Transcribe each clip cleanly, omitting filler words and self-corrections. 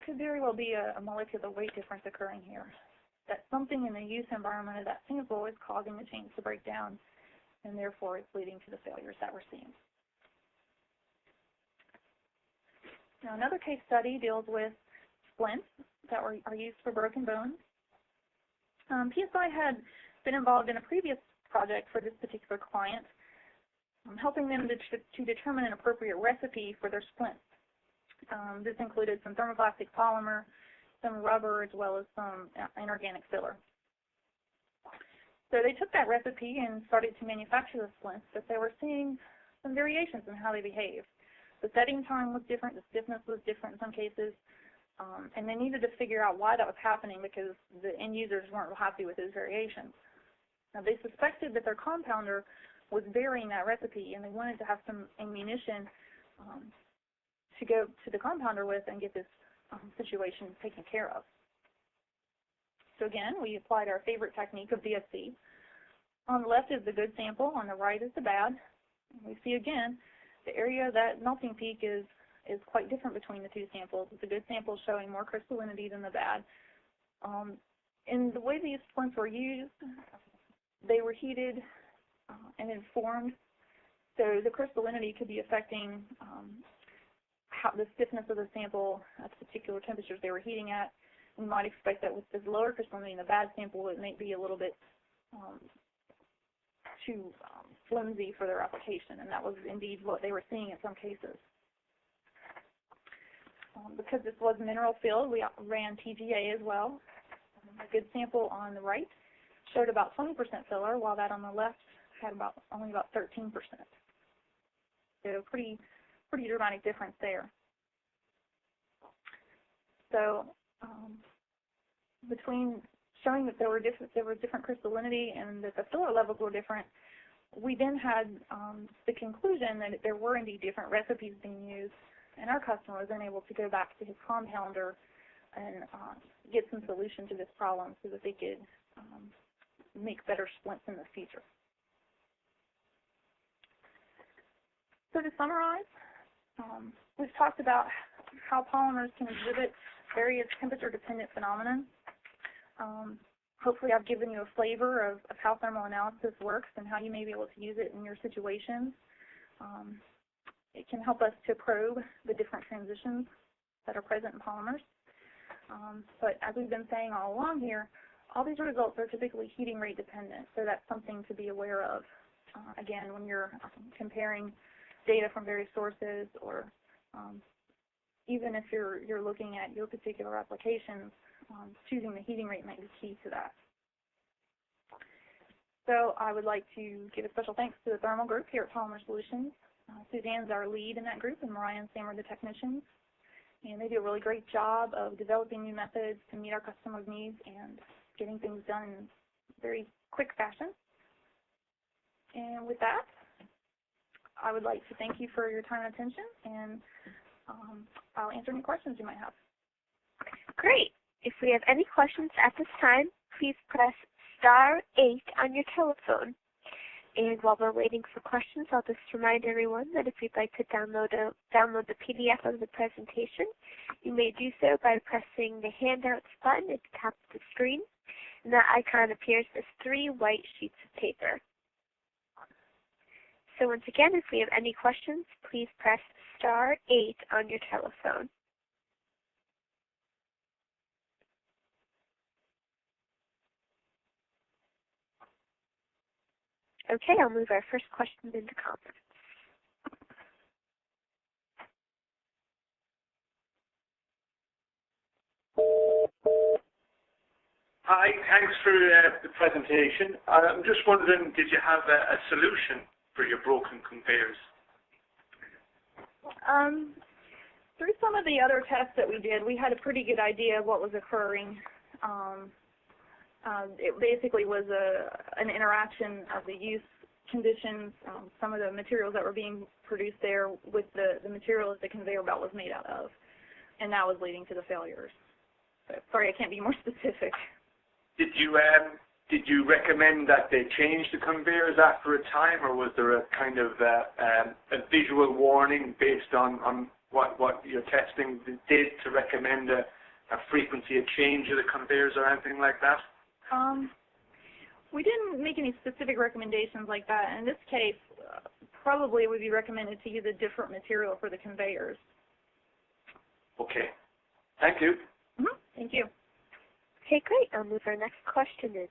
could very well be a molecular weight difference occurring here. That something in the use environment of that sample is causing the chains to break down, and therefore it's leading to the failures that we're seeing. Now, another case study deals with splints that are used for broken bones. PSI had been involved in a previous project for this particular client, helping them to determine an appropriate recipe for their splints. This included some thermoplastic polymer, some rubber, as well as some inorganic filler. So they took that recipe and started to manufacture the splints, but they were seeing some variations in how they behaved. The setting time was different, the stiffness was different in some cases, and they needed to figure out why that was happening because the end users weren't happy with those variations. Now, they suspected that their compounder was varying that recipe, and they wanted to have some ammunition to go to the compounder with and get this situation taken care of. So again, we applied our favorite technique of DSC. On the left is the good sample, on the right is the bad. And we see again, the area of that melting peak is quite different between the two samples. The good sample is showing more crystallinity than the bad. In the way these splints were used, they were heated and then formed. So the crystallinity could be affecting how the stiffness of the sample at the particular temperatures they were heating at. We might expect that with this lower crystallinity in the bad sample, it may be a little bit too flimsy for their application, and that was indeed what they were seeing in some cases. Because this was mineral filled, we ran TGA as well. A good sample on the right showed about 20% filler, while that on the left had only about 13%. So pretty dramatic difference there. So between showing that there was different crystallinity and that the filler levels were different, we then had the conclusion that there were indeed different recipes being used, and our customer was then able to go back to his compounder and get some solution to this problem so that they could make better splints in the future. So to summarize, we've talked about how polymers can exhibit various temperature-dependent phenomena. Hopefully I've given you a flavor of how thermal analysis works and how you may be able to use it in your situations. It can help us to probe the different transitions that are present in polymers. But as we've been saying all along here, all these results are typically heating rate dependent, so that's something to be aware of. Again, when you're comparing data from various sources, or even if you're looking at your particular applications, choosing the heating rate might be key to that. So I would like to give a special thanks to the thermal group here at Polymer Solutions. Suzanne's our lead in that group, and Mariah and Sam are the technicians. And they do a really great job of developing new methods to meet our customers' needs and getting things done in very quick fashion. And with that, I would like to thank you for your time and attention, and I'll answer any questions you might have. Great. If we have any questions at this time, please press *8 on your telephone. And while we're waiting for questions, I'll just remind everyone that if you'd like to download the PDF of the presentation, you may do so by pressing the Handouts button at the top of the screen. And that icon appears as 3 white sheets of paper. So once again, if we have any questions, please press *8 on your telephone. Okay, I'll move our first question into conference. Hi, thanks for the presentation. I'm just wondering, did you have a solution for your broken conveyors? Through some of the other tests that we did, we had a pretty good idea of what was occurring. It basically was an interaction of the use conditions, some of the materials that were being produced there with the material that the conveyor belt was made out of, and that was leading to the failures. But sorry, I can't be more specific. Did you recommend that they change the conveyors after a time, or was there a kind of a visual warning based on what your testing did to recommend a frequency of change of the conveyors or anything like that? We didn't make any specific recommendations like that. In this case, probably it would be recommended to use a different material for the conveyors. Okay. Thank you. Mm-hmm. Thank you. Okay, great. I'll move our next question in.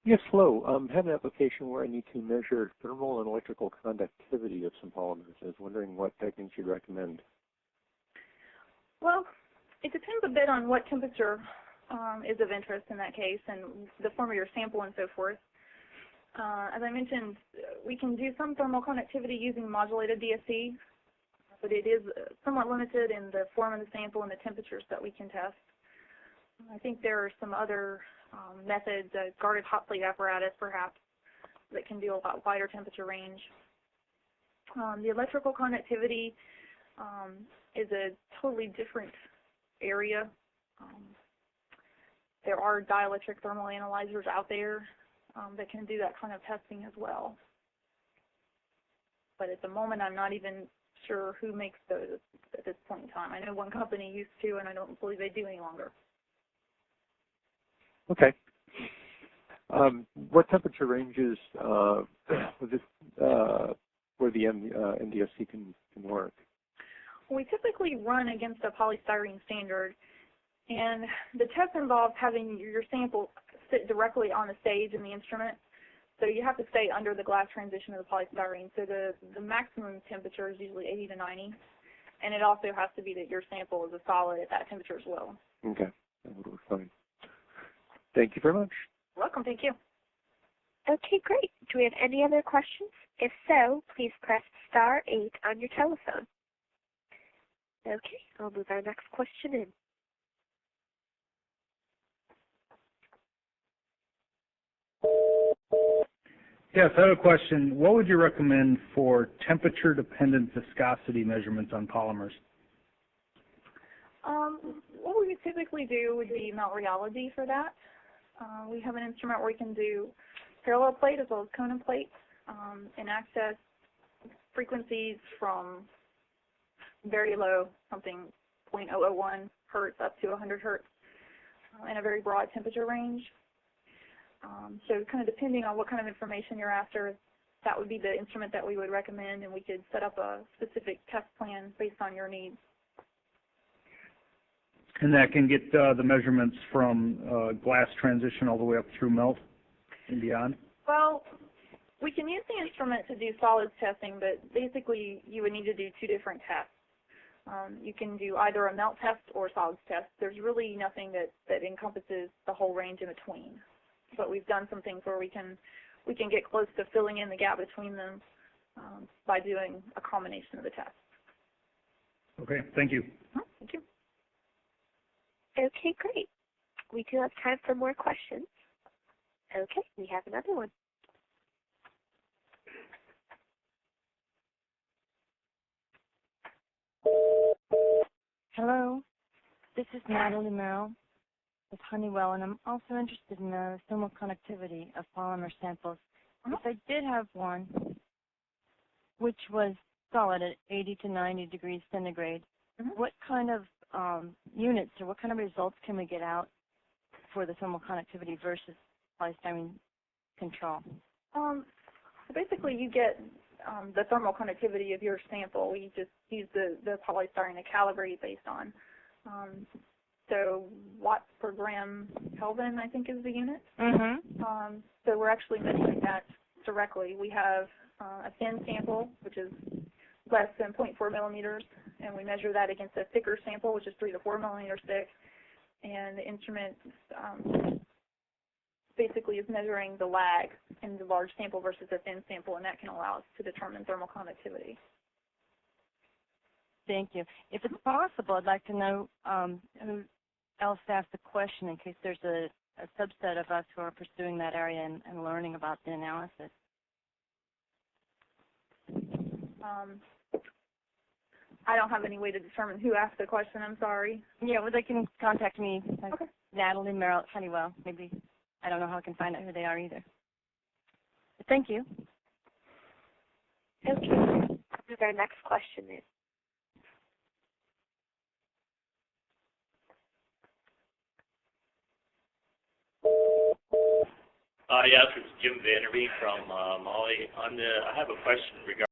Yes, hello. I have an application where I need to measure thermal and electrical conductivity of some polymers. I was wondering what techniques you'd recommend. Well, it depends a bit on what temperature is of interest in that case and the form of your sample and so forth. As I mentioned, we can do some thermal conductivity using modulated DSC, but it is somewhat limited in the form of the sample and the temperatures that we can test. I think there are some other methods, guarded hot plate apparatus perhaps, that can do a lot wider temperature range. The electrical conductivity is a totally different area. There are dielectric thermal analyzers out there that can do that kind of testing as well. But at the moment, I'm not even sure who makes those at this point in time. I know one company used to, and I don't believe they do any longer. Okay. What temperature ranges where the NDSC can work? We typically run against a polystyrene standard, and the test involves having your sample sit directly on the stage in the instrument. So you have to stay under the glass transition of the polystyrene. So the maximum temperature is usually 80 to 90, and it also has to be that your sample is a solid at that temperature as well. Okay, that would work fine. Thank you very much. You're welcome. Thank you. Okay, great. Do we have any other questions? If so, please press *8 on your telephone. Okay, I'll move our next question in. Yes, I have a question. What would you recommend for temperature-dependent viscosity measurements on polymers? What we would typically do would be melt rheology for that. We have an instrument where we can do parallel plate as well as cone and plate and access frequencies from very low, something 0.001 hertz up to 100 hertz in a very broad temperature range. So kind of depending on what kind of information you're after, that would be the instrument that we would recommend, and we could set up a specific test plan based on your needs. And that can get the measurements from glass transition all the way up through melt and beyond? Well, we can use the instrument to do solids testing, but basically you would need to do two different tests. You can do either a melt test or solids test. There's really nothing that encompasses the whole range in between. But we've done some things where we can get close to filling in the gap between them by doing a combination of the tests. Okay, thank you. Thank you. Okay, great. We do have time for more questions. Okay, we have another one. Hello, this is Natalie Merrill with Honeywell, and I'm also interested in the thermal conductivity of polymer samples. If I did have one, which was solid at 80 to 90 degrees centigrade, what kind of units or what kind of results can we get out for the thermal conductivity versus polystyrene control? So basically you get the thermal conductivity of your sample. We just use the polystyrene to calibrate based on. So watts per gram Kelvin, I think, is the unit. So we're actually measuring that directly. We have a thin sample, which is less than 0.4 millimeters, and we measure that against a thicker sample, which is 3 to 4 millimeters thick. And the instrument basically is measuring the lag in the large sample versus a thin sample, and that can allow us to determine thermal conductivity. Thank you. If it's possible, I'd like to know who else asked the question in case there's a subset of us who are pursuing that area and learning about the analysis. I don't have any way to determine who asked the question. I'm sorry. Yeah, well, they can contact me. Okay. Natalie Merrill at Honeywell. Maybe I don't know how I can find out who they are either. Thank you. Okay. What is our next question is? Yes, it's Jim Vanderbeek from Molly. I have a question regarding